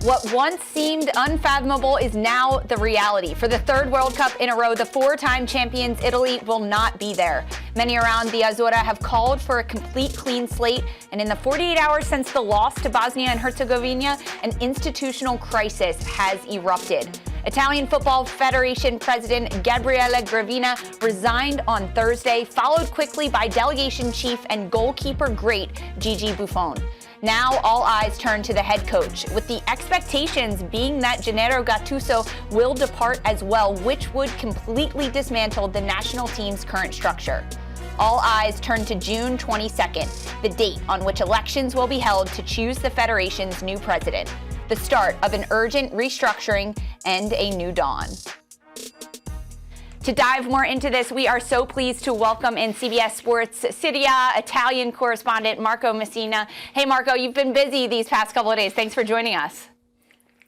What once seemed unfathomable is now the reality. For the third World Cup in a row, the four-time champions Italy will not be there. Many around the Azzurra have called for a complete clean slate, and in the 48 hours since the loss to Bosnia and Herzegovina, an institutional crisis has erupted. Italian Football Federation President Gabriele Gravina resigned on Thursday, followed quickly by delegation chief and goalkeeper great Gianluigi Buffon. Now all eyes turn to the head coach, with the expectations being that Gennaro Gattuso will depart as well, which would completely dismantle the national team's current structure. All eyes turn to June 22nd, the date on which elections will be held to choose the federation's new president, the start of an urgent restructuring and a new dawn. To dive more into this, we are so pleased to welcome in CBS Sports Serie A Italian correspondent Marco Messina. Hey Marco, you've been busy these past couple of days. Thanks for joining us.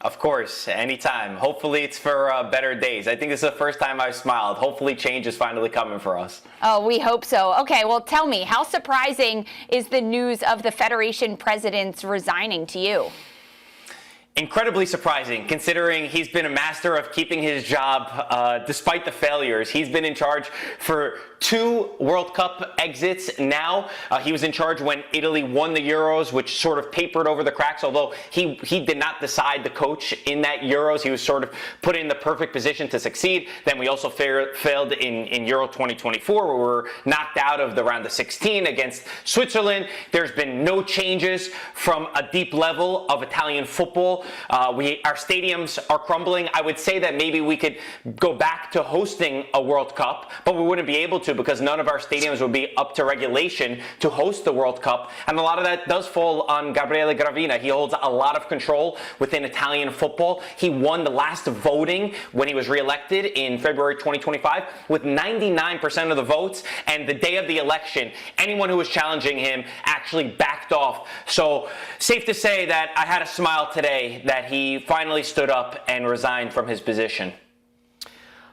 Of course, anytime. Hopefully it's for better days. I think this is the first time I've smiled. Hopefully change is finally coming for us. Oh, we hope so. Okay, well tell me, how surprising is the news of the Federation president's resigning to you? Incredibly surprising, considering he's been a master of keeping his job despite the failures. He's been in charge for 2 World Cup exits now. He was in charge when Italy won the Euros, which sort of papered over the cracks, although he did not decide the coach in that Euros. He was sort of put in the perfect position to succeed. Then we also failed in Euro 2024, where we were knocked out of the round of 16 against Switzerland. There's been no changes from a deep level of Italian football. Our stadiums are crumbling. I would say that maybe we could go back to hosting a World Cup, but we wouldn't be able to because none of our stadiums would be up to regulation to host the World Cup. And a lot of that does fall on Gabriele Gravina. He holds a lot of control within Italian football. He won the last voting when he was reelected in February 2025 with 99% of the votes. And the day of the election, anyone who was challenging him actually backed off. So safe to say that I had a smile today that he finally stood up and resigned from his position.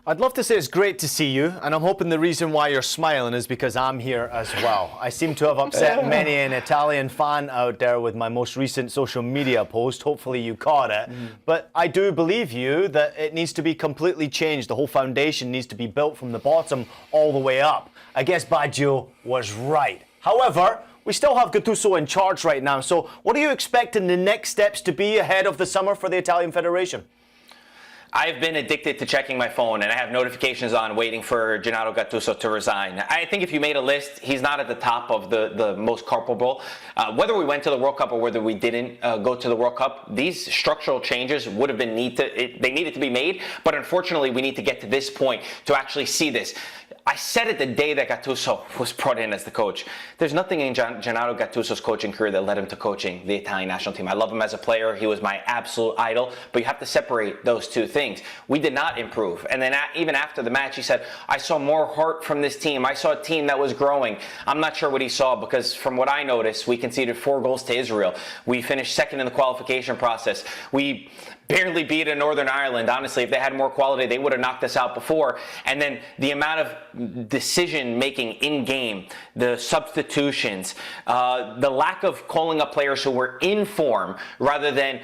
I'd love to say it's great to see you, and I'm hoping the reason why you're smiling is because I'm here as well. I seem to have upset many an Italian fan out there with my most recent social media post. Hopefully you caught it. But I do believe you that it needs to be completely changed. The whole foundation needs to be built from the bottom all the way up. I guess Baggio was right. However, we still have Gattuso in charge right now. So what are you expecting the next steps to be ahead of the summer for the Italian Federation? I've been addicted to checking my phone, and I have notifications on waiting for Gennaro Gattuso to resign. I think if you made a list, he's not at the top of the most culpable. Whether we went to the World Cup or whether we didn't go to the World Cup, these structural changes would have been they needed to be made, but unfortunately we need to get to this point to actually see this. I said it the day that Gattuso was brought in as the coach. There's nothing in Gennaro Gattuso's coaching career that led him to coaching the Italian national team. I love him as a player. He was my absolute idol, but you have to separate those two things. We did not improve. And then even after the match, he said, I saw more heart from this team. I saw a team that was growing. I'm not sure what he saw because from what I noticed, we conceded 4 goals to Israel. We finished second in the qualification process. We barely beat Northern Ireland. Honestly, if they had more quality, they would have knocked us out before. And then the amount of decision-making in-game, the substitutions, the lack of calling up players who were in form rather than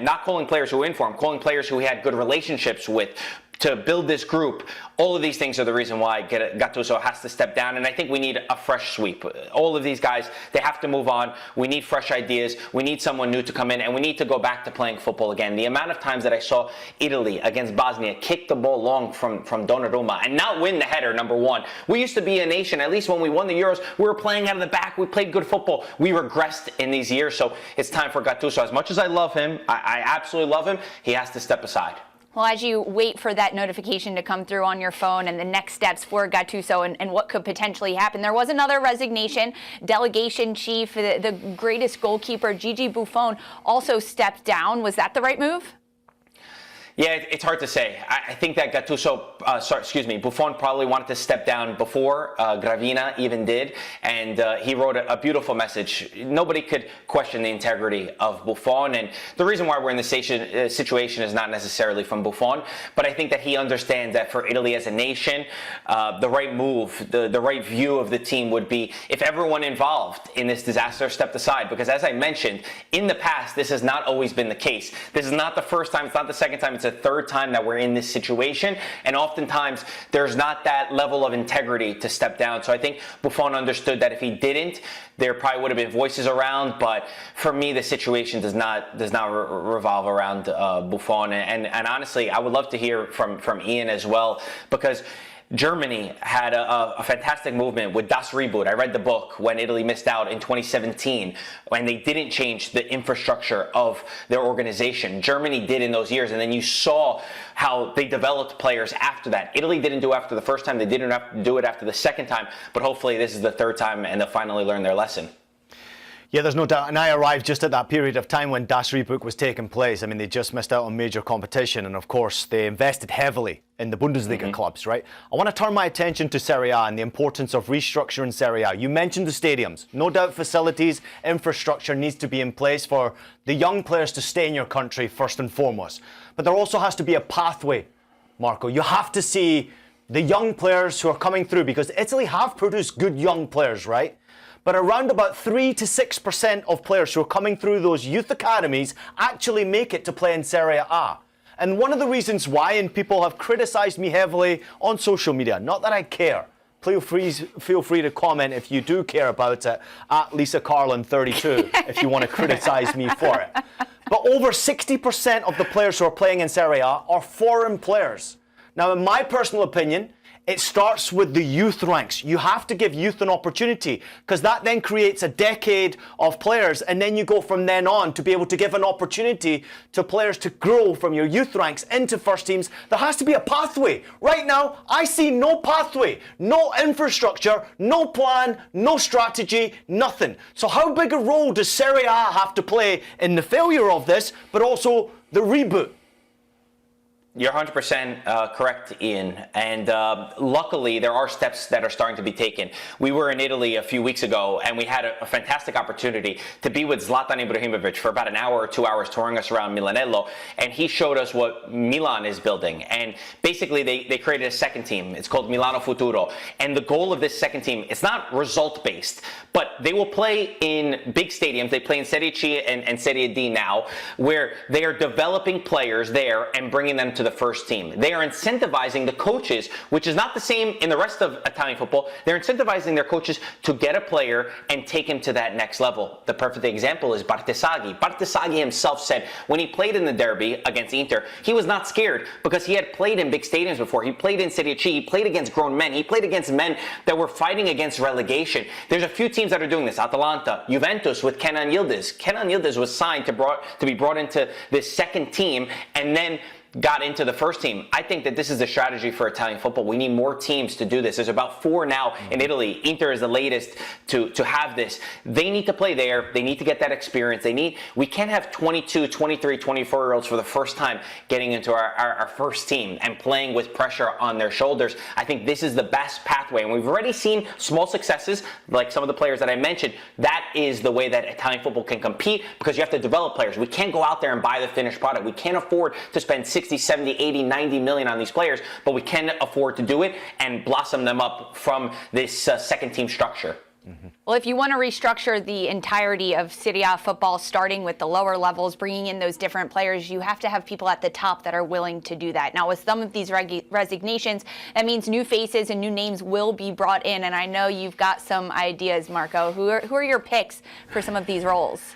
not calling players who were in form, calling players who we had good relationships with, to build this group. All of these things are the reason why Gattuso has to step down, and I think we need a fresh sweep. All of these guys, they have to move on. We need fresh ideas. We need someone new to come in, and we need to go back to playing football again. The amount of times that I saw Italy against Bosnia kick the ball long from Donnarumma and not win the header, number one. We used to be a nation, at least when we won the Euros, we were playing out of the back. We played good football. We regressed in these years, so it's time for Gattuso. As much as I love him, I absolutely love him, he has to step aside. Well, as you wait for that notification to come through on your phone and the next steps for Gattuso and what could potentially happen, there was another resignation. Delegation chief, the greatest goalkeeper, Gianluigi Buffon, also stepped down. Was that the right move? Yeah, it's hard to say. I think that Buffon probably wanted to step down before Gravina even did, and he wrote a beautiful message. Nobody could question the integrity of Buffon, and the reason why we're in this situation is not necessarily from Buffon, but I think that he understands that for Italy as a nation, the right move, the right view of the team would be if everyone involved in this disaster stepped aside, because as I mentioned, in the past, this has not always been the case. This is not the first time, it's not the second time, it's the third time that we're in this situation, and oftentimes there's not that level of integrity to step down. So I think Buffon understood that if he didn't, there probably would have been voices around, but for me the situation does not revolve around Buffon, and honestly I would love to hear from Ian as well, because Germany had a fantastic movement with Das Reboot. I read the book when Italy missed out in 2017 when they didn't change the infrastructure of their organization. Germany did in those years, and then you saw how they developed players after that. Italy didn't do it after the first time, they didn't have to do it after the second time, but hopefully this is the third time and they'll finally learn their lesson. Yeah, there's no doubt. And I arrived just at that period of time when Das Reboot was taking place. I mean, they just missed out on major competition. And of course, they invested heavily in the Bundesliga clubs, right? I want to turn my attention to Serie A and the importance of restructuring Serie A. You mentioned the stadiums. No doubt facilities, infrastructure needs to be in place for the young players to stay in your country first and foremost. But there also has to be a pathway, Marco. You have to see the young players who are coming through, because Italy have produced good young players, right? But around about 3 to 6% of players who are coming through those youth academies actually make it to play in Serie A. And one of the reasons why, and people have criticised me heavily on social media, not that I care, feel free to comment if you do care about it, at Lisa Carlin 32, if you want to criticise me for it. But over 60% of the players who are playing in Serie A are foreign players. Now, in my personal opinion, it starts with the youth ranks. You have to give youth an opportunity, because that then creates a decade of players, and then you go from then on to be able to give an opportunity to players to grow from your youth ranks into first teams. There has to be a pathway. Right now, I see no pathway, no infrastructure, no plan, no strategy, nothing. So how big a role does Serie A have to play in the failure of this, but also the reboot? You're 100% correct, Ian. And luckily, there are steps that are starting to be taken. We were in Italy a few weeks ago, and we had a fantastic opportunity to be with Zlatan Ibrahimovic for about an hour or 2 hours, touring us around Milanello. And he showed us what Milan is building. And basically, they created a second team. It's called Milano Futuro. And the goal of this second team, it's not result-based, but they will play in big stadiums. They play in Serie C and Serie D now, where they are developing players there and bringing them to the first team. They are incentivizing the coaches, which is not the same in the rest of Italian football. They're incentivizing their coaches to get a player and take him to that next level. The perfect example is Bartesaghi. Bartesaghi himself said when he played in the derby against Inter, he was not scared because he had played in big stadiums before. He played in Serie C, he played against grown men, he played against men that were fighting against relegation. There's a few teams that are doing this. Atalanta, Juventus with Kenan Yildiz. Kenan Yildiz was signed to be brought into this second team and then got into the first team. I think that this is the strategy for Italian football. We need more teams to do this. There's about 4 now in Italy. Inter is the latest to have this. They need to play there. They need to get that experience. We can't have 22, 23, 24-year-olds for the first time getting into our first team and playing with pressure on their shoulders. I think this is the best pathway. And we've already seen small successes, like some of the players that I mentioned. That is the way that Italian football can compete, because you have to develop players. We can't go out there and buy the finished product. We can't afford to spend 60, 70, 80, 90 million on these players, but we can afford to do it and blossom them up from this second team structure. Well, if you want to restructure the entirety of Serie A football, starting with the lower levels, bringing in those different players, you have to have people at the top that are willing to do that. Now, with some of these resignations, that means new faces and new names will be brought in, and I know you've got some ideas, Marco. Who are your picks for some of these roles?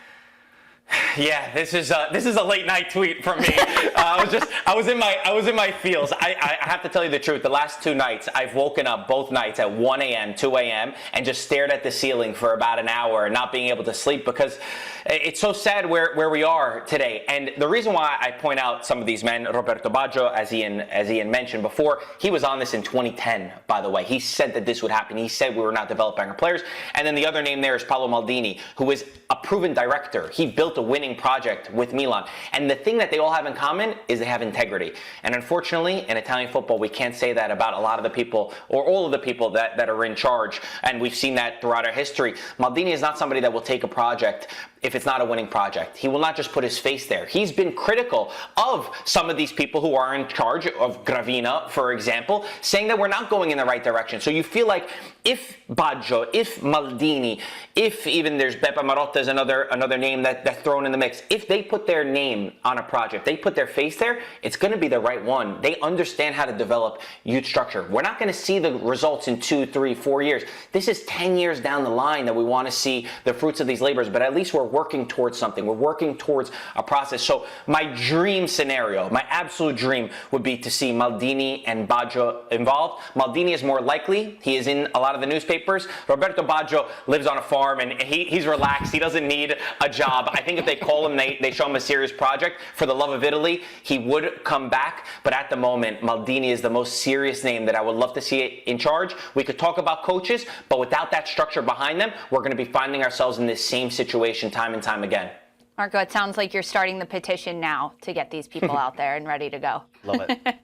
Yeah, this is a late night tweet from me. I was in my feels. I have to tell you the truth. The last 2 nights, I've woken up both nights at 1 a.m., 2 a.m., and just stared at the ceiling for about an hour, not being able to sleep, because it's so sad where we are today. And the reason why I point out some of these men, Roberto Baggio, as Ian mentioned before, he was on this in 2010, by the way. He said that this would happen. He said we were not developing our players. And then the other name there is Paolo Maldini, who is a proven director. He built a winning project with Milan. And the thing that they all have in common is they have integrity. And unfortunately, in Italian football, we can't say that about a lot of the people or all of the people that are in charge. And we've seen that throughout our history. Maldini is not somebody that will take a project if it's not a winning project. He will not just put his face there. He's been critical of some of these people who are in charge, of Gravina, for example, saying that we're not going in the right direction. So you feel like if Baggio, if Maldini, if even there's Beppe Marotta is another name that's thrown in the mix, if they put their name on a project, they put their face there, it's going to be the right one. They understand how to develop youth structure. We're not going to see the results in 2, 3, 4 years. This is 10 years down the line that we want to see the fruits of these labors, but at least we're working towards something. We're working towards a process. So my dream scenario, my absolute dream would be to see Maldini and Baggio involved. Maldini is more likely. He is in a lot of the newspapers. Roberto Baggio lives on a farm and he's relaxed. He doesn't need a job. I think if they call him, they show him a serious project for the love of Italy, he would come back. But at the moment, Maldini is the most serious name that I would love to see in charge. We could talk about coaches, but without that structure behind them, we're going to be finding ourselves in this same situation time and time again. Marco, it sounds like you're starting the petition now to get these people out there and ready to go. Love it.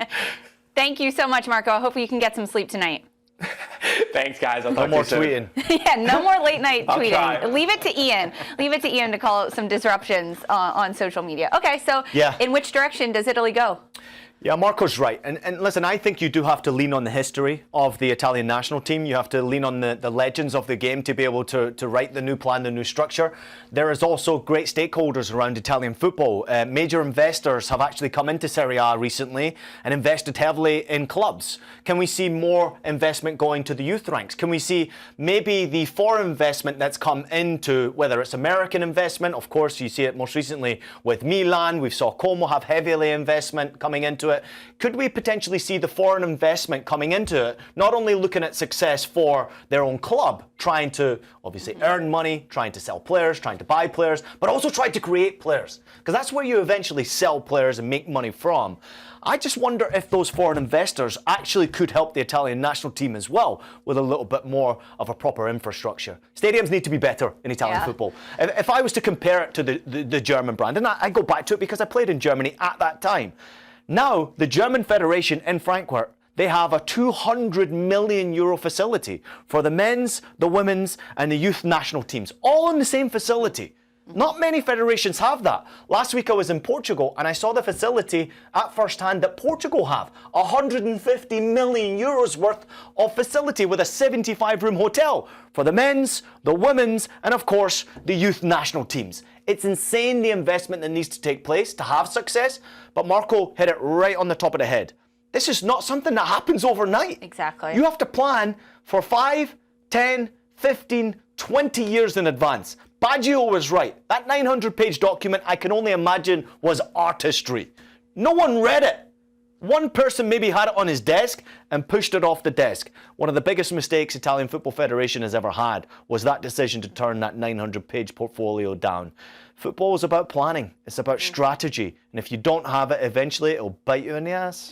Thank you so much, Marco. I hope you can get some sleep tonight. Thanks, guys. I'll No talk more to you soon. tweeting. Yeah, no more late night I'll tweeting. try. Leave it to Ian. Leave it to Ian to call out some disruptions on social media. Okay, so Yeah. in which direction does Italy go? Yeah, Marco's right. And listen, I think you do have to lean on the history of the Italian national team. You have to lean on the legends of the game to be able to write the new plan, the new structure. There is also great stakeholders around Italian football. Major investors have actually come into Serie A recently and invested heavily in clubs. Can we see more investment going to the youth ranks? Can we see maybe the foreign investment that's come into, whether it's American investment, of course, you see it most recently with Milan. We saw Como have heavily investment coming into it. Could we potentially see the foreign investment coming into it, not only looking at success for their own club, trying to obviously earn money, trying to sell players, trying to buy players, but also trying to create players? Because that's where you eventually sell players and make money from. I just wonder if those foreign investors actually could help the Italian national team as well with a little bit more of a proper infrastructure. Stadiums need to be better in Italian football. If I was to compare it to the German brand, and I go back to it because I played in Germany at that time. Now, the German Federation in Frankfurt, they have a €200 million facility for the men's, the women's, and the youth national teams, all in the same facility. Not many federations have that. Last week I was in Portugal and I saw the facility at first hand that Portugal have. €150 million worth of facility with a 75-room hotel for the men's, the women's, and of course, the youth national teams. It's insane the investment that needs to take place to have success, but Marco hit it right on the top of the head. This is not something that happens overnight. Exactly. You have to plan for 5, 10, 15, 20 years in advance. Baggio was right. That 900-page document, I can only imagine, was artistry. No one read it. One person maybe had it on his desk and pushed it off the desk. One of the biggest mistakes Italian Football Federation has ever had was that decision to turn that 900-page portfolio down. Football is about planning. It's about strategy. And if you don't have it, eventually it'll bite you in the ass.